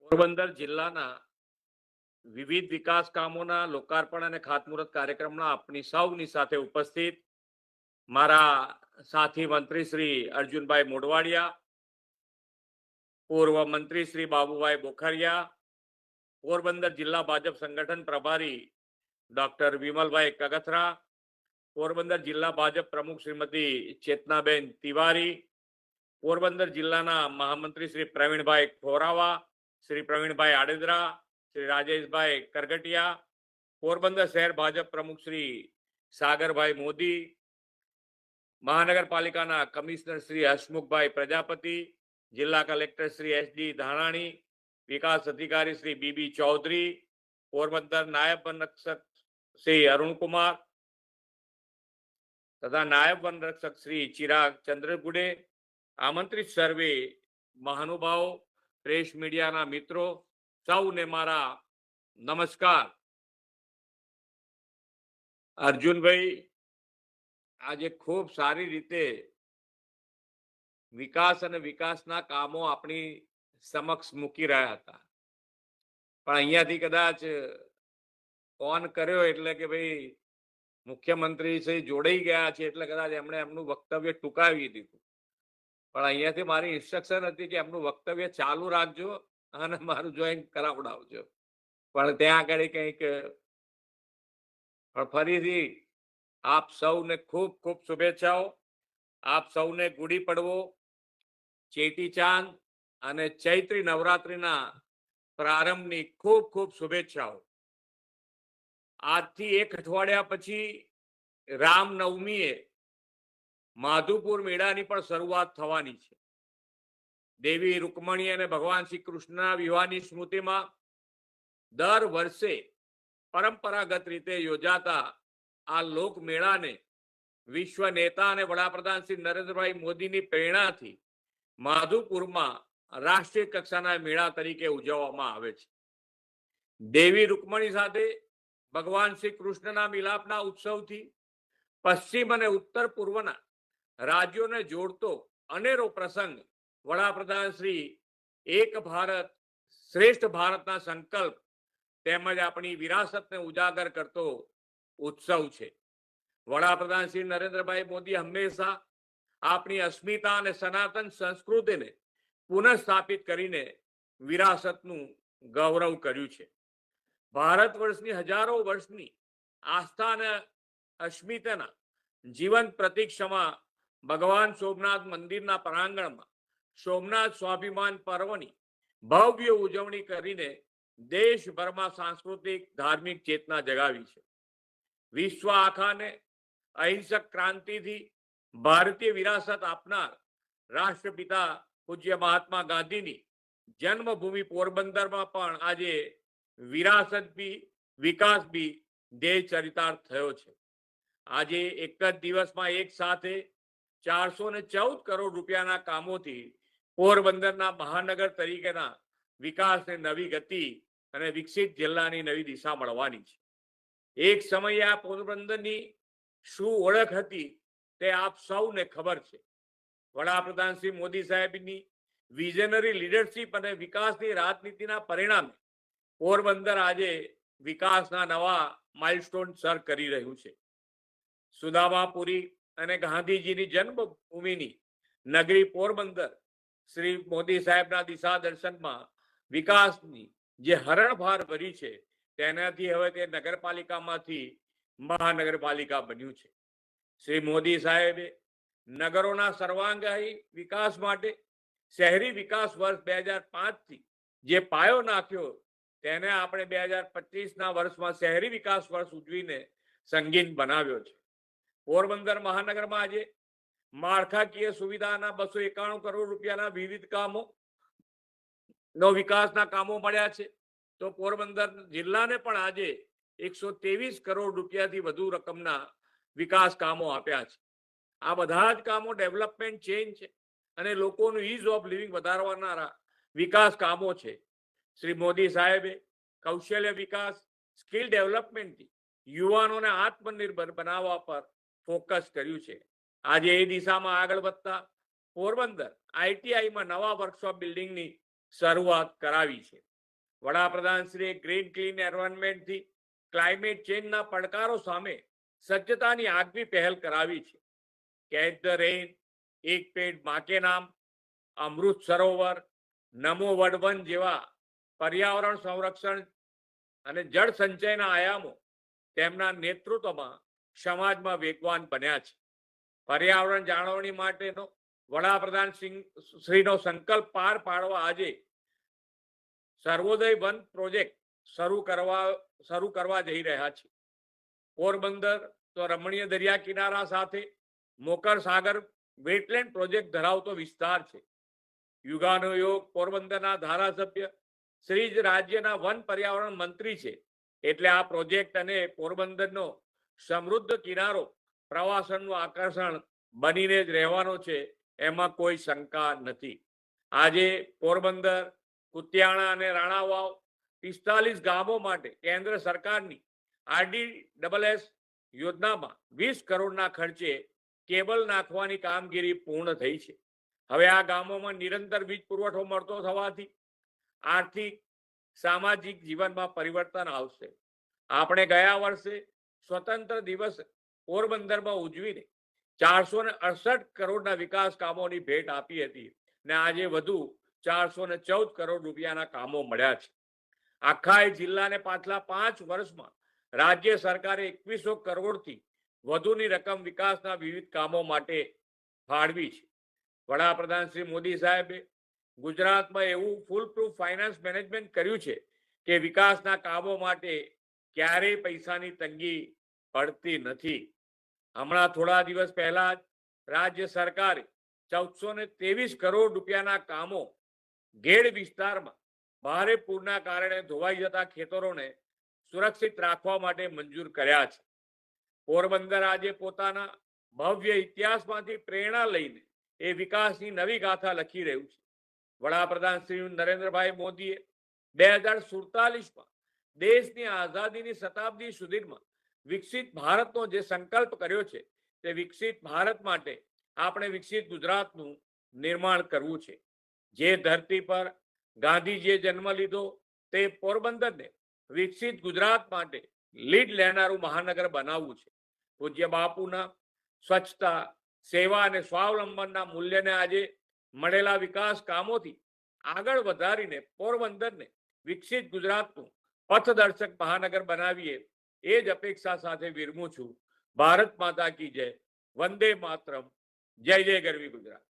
પોરબંદર જિલ્લાના વિવિધ વિકાસ કામોના લોકાર્પણ અને ખાતમુહૂર્ત કાર્યક્રમમાં આપની સૌની સાથે ઉપસ્થિત મારા સાથી મંત્રી શ્રી અર્જુનભાઈ મોઢવાડિયા, પૂર્વ મંત્રી શ્રી બાબુભાઈ બોખરિયા, પોરબંદર જિલ્લા ભાજપ સંગઠન પ્રભારી ડોક્ટર વિમલભાઈ કગથરા, પોરબંદર જિલ્લા ભાજપ પ્રમુખ શ્રીમતી ચેતનાબેન તિવારી, પોરબંદર જિલ્લાના મહામંત્રી શ્રી પ્રવીણભાઈ ખોરાવા, શ્રી પ્રવીણભાઈ આડેદરા, શ્રી રાજેશભાઈ કરગટિયા, પોરબંદર શહેર ભાજપ પ્રમુખ શ્રી સાગરભાઈ મોદી, મહાનગરપાલિકાના કમિશનર શ્રી હસમુખભાઈ પ્રજાપતિ, જિલ્લા કલેક્ટર શ્રી એસડી ધાનાણી, વિકાસ અધિકારી શ્રી બીબી ચૌધરી, પોરબંદર નાયબ વનરક્ષક શ્રી અરુણકુમાર તથા નાયબ વનરક્ષક શ્રી ચિરાગ ચંદ્રગુડે, આમંત્રિત સર્વે મહાનુભાવો, પ્રેસ મીડિયાના મિત્રો, સૌને મારા નમસ્કાર. અર્જુનભાઈ આજે ખૂબ સારી રીતે વિકાસ અને વિકાસના કામો આપણી સમક્ષ મૂકી રહ્યા હતા, પણ અહીંયાથી કદાચ ઓન કર્યો એટલે કે ભાઈ મુખ્યમંત્રી શ્રી જોડાઈ ગયા છે એટલે કદાચ એમણે એમનું વક્તવ્ય ટૂંકાવી દીધું, પણ અહીંયાથી મારી ઇન્સ્ટ્રક્શન હતી કે એમનું વક્તવ્ય ચાલુ રાખજો અને મારું જોઈન કરાવડાવજો, પણ ત્યાં આગળ કંઈક. પણ ફરીથી આપ સૌને ખૂબ ખૂબ શુભેચ્છાઓ. આપ સૌને ગુડી પડવો, ચેટીચાંદ અને ચૈત્રી નવરાત્રિના પ્રારંભની ખૂબ ખૂબ શુભેચ્છાઓ. આજથી એક અઠવાડિયા પછી રામનવમીએ માધુપુર મેળાની પણ શરૂઆત થવાની છે. દેવી રૂકમણી અને ભગવાન શ્રી કૃષ્ણના વિવાહની સ્મૃતિમાં દર વર્ષે પરંપરાગત રીતે યોજાતા આ લોકમેળાને વિશ્વ નેતા અને વડાપ્રધાન શ્રી નરેન્દ્રભાઈ મોદીની પ્રેરણાથી માધુપુરમાં રાષ્ટ્રીય કક્ષાના મેળા તરીકે ઉજવવામાં આવે છે. દેવી રૂકમણી સાથે ભગવાન શ્રી કૃષ્ણના મિલાપના ઉત્સવથી પશ્ચિમ અને ઉત્તર પૂર્વના રાજ્યોને જોડતો અનેરો પ્રસંગ વડાપ્રધાન શ્રી એક ભારત શ્રેષ્ઠ ભારતના સંકલ્પ તેમજ આપણી વિરાસતને ઉજાગર કરતો ઉત્સવ છે. વડાપ્રધાન શ્રી નરેન્દ્રભાઈ મોદી હંમેશા આપણી અસ્મિતા અને સનાતન સંસ્કૃતિને પુનઃસ્થાપિત કરીને વિરાસતનું ગૌરવ કર્યું છે. ભારત વર્ષની હજારો વર્ષની આસ્થા અને અસ્મિતાના જીવંત પ્રતીક્ષામાં ભગવાન સોમનાથ મંદિરના પ્રાંગણમાં સોમનાથ સ્વાભિમાન પર્વની ભવ્ય ઉજવણી કરીને દેશભરમાં સાંસ્કૃતિક ધાર્મિક ચેતના જગાવી છે. વિશ્વ આખાને અહિંસક ક્રાંતિથી ભારતીય વિરાસત આપનાર રાષ્ટ્રપિતા પૂજ્ય મહાત્મા ગાંધીની જન્મભૂમિ પોરબંદરમાં પણ આજે વિરાસત બી વિકાસ બી ધ્યેય ચરિતાર્થ થયો છે. આજે એક જ દિવસમાં એક સાથે 414 કરોડ રૂપિયાના કામોથી પોરબંદરના મહાનગર તરીકેના વિકાસને નવી ગતિ અને વિકસિત જિલ્લાની નવી દિશા મળવાની છે. એક સમયે આ પોરબંદરની શું ઓળખ હતી તે આપ સૌને ખબર છે. વડાપ્રધાન શ્રી મોદી સાહેબની વિઝનરી લીડરશીપ અને વિકાસની રાજનીતિના પરિણામે પોરબંદર આજે વિકાસના નવા માઇલસ્ટોન સર કરી રહ્યું છે. સુદામાપુરી અને ગાંધીજીની જન્મભૂમિની નગરી પોરબંદર શ્રી મોદી સાહેબના દિશા દર્શનમાં વિકાસની જે હરણફાળ ભરી છે તેનાથી હવે તે નગરપાલિકામાંથી મહાનગરપાલિકા બન્યું છે. શ્રી મોદી સાહેબે નગરોના સર્વાંગી વિકાસ માટે શહેરી વિકાસ વર્ષ 2005થી જે પાયો નાખ્યો તેને આપણે 2025ના વર્ષમાં શહેરી વિકાસ વર્ષ ઉજવીને સંગીન બનાવ્યો છે. પોરબંદર મહાનગરમાં આજે માળખાકીય સુવિધાના 291 કરોડ રૂપિયાના વિવિધ કામો નો વિકાસના કામો મળ્યા છે, તો પોરબંદર જિલ્લાને પણ આજે 123 કરોડ રૂપિયાથી વધુ રકમના વિકાસ કામો આપ્યા છે. આ બધા જ કામો ડેવલપમેન્ટ ચેન્જ છે અને લોકોનું ઇઝ ઓફ લિવિંગ વધારવાના વિકાસ કામો છે. શ્રી મોદી સાહેબે કૌશલ્ય વિકાસ સ્કિલ ડેવલપમેન્ટથી યુવાનોને આત્મનિર્ભર બનાવવા પર ફોકસ કર્યું છે. આજે એ દિશામાં આગળ વધતા પોરબંદર આઈટીઆઈમાં નવા વર્કશોપ બિલ્ડિંગની શરૂઆત કરાવી છે. વડાપ્રધાન શ્રી ગ્રીન ક્લીન એન્વાયરમેન્ટથી ક્લાઇમેટ ચેન્જના પડકારો સામે સજ્જતાની આગવી પહેલ કરાવી છે. કેચ ધ રેઇન, એક પેડ માં કે નામ, અમૃત સરોવર, નમો વડવન જેવા પર્યાવરણ સંરક્ષણ અને જળ સંચયના આયામો તેમના નેતૃત્વમાં સમાજમાં વેગવાન બન્યા છે. પર્યાવરણ જાળવણી માટેનો વડાપ્રધાન શ્રીનો સંકલ્પ પાર પાડવા આજે સર્વોદય વન પ્રોજેક્ટ શરૂ કરવા જઈ રહ્યા છે. પોરબંદર તો રમણીય દરિયા કિનારા સાથે મોકર સાગર વેટલેન્ડ પ્રોજેક્ટ ધરાવતો વિસ્તાર છે. યુગાનો યોગ પોરબંદરના ધારાસભ્ય શ્રી જ રાજ્યના વન પર્યાવરણ મંત્રી છે, એટલે આ પ્રોજેક્ટ અને પોરબંદરનો સમૃદ્ધ કિનારો પ્રવાસનનું આકર્ષણ બનીને જ રહેવાનો છે, એમાં કોઈ શંકા નથી. આજે પોરબંદર, કુતિયાણા અને રાણાવાવ 45 ગામો માટે કેન્દ્ર સરકારની RDSS યોજનામાં 20 કરોડના ખર્ચે કેબલ નાખવાની કામગીરી પૂર્ણ થઈ છે. હવે આ ગામોમાં નિરંતર વીજ પુરવઠો મળતો થવાથી આર્થિક સામાજિક જીવનમાં પરિવર્તન આવશે. આપણે ગયા વર્ષે સ્વતંત્ર દિવસ પોરબંદરમાં ઉજવીને 468 કરોડના વિકાસ કામોની ભેટ આપી હતી ને આજે વધુ 414 કરોડ રૂપિયાના કામો મળ્યા છે. આખા જિલ્લાને પાછલા 5 વર્ષમાં રાજ્ય સરકારે 2100 કરોડથી વધુની રકમ વિકાસના વિવિધ કામો માટે ફાળવી છે. વડાપ્રધાન શ્રી મોદી સાહેબે ગુજરાતમાં એવું ફૂલ પ્રૂફ ફાઇનાન્સ મેનેજમેન્ટ કર્યું છે કે વિકાસના કામો માટે ક્યારેય પૈસાની તંગી પડતી નથી. હમણાં થોડા દિવસ પહેલા જ રાજ્ય સરકારે 1423 કરોડ રૂપિયાના કામો ગેડ વિસ્તારમાં ભારે પૂરના કારણે ધોવાઈ જતા ખેતરોને સુરક્ષિત રાખવા માટે મંજૂર કર્યા છે. પોરબંદર આજે પોતાના ભવ્ય ઇતિહાસમાંથી પ્રેરણા લઈને એ વિકાસની નવી ગાથા લખી રહ્યું છે. વડાપ્રધાન શ્રી નરેન્દ્રભાઈ મોદીએ 2047માં દેશની આઝાદીની શતાબ્દી સુધીમાં વિકસિત ભારતનો જે સંકલ્પ કર્યો છે, તે વિકસિત ભારત માટે આપણે વિકસિત ગુજરાતનું નિર્માણ કરવું છે. જે ધરતી પર ગાંધીજીએ જન્મ લીધો તે પોરબંદરને વિકસિત ગુજરાત માટે લીડ લેનારું મહાનગર બનાવવું છે. પૂજ્ય બાપુના સ્વચ્છતા, સેવા અને સ્વાવલંબનના મૂલ્યને આજે મળેલા વિકાસ કામોથી આગળ વધારીને પોરબંદરને વિકસિત ગુજરાતનું પથદર્શક મહાનગર બનાવીએ એ જ અપેક્ષા સાથે વિરમું છું. ભારત માતા કી જય. વંદે માતરમ. જય જય ગરવી ગુજરાત.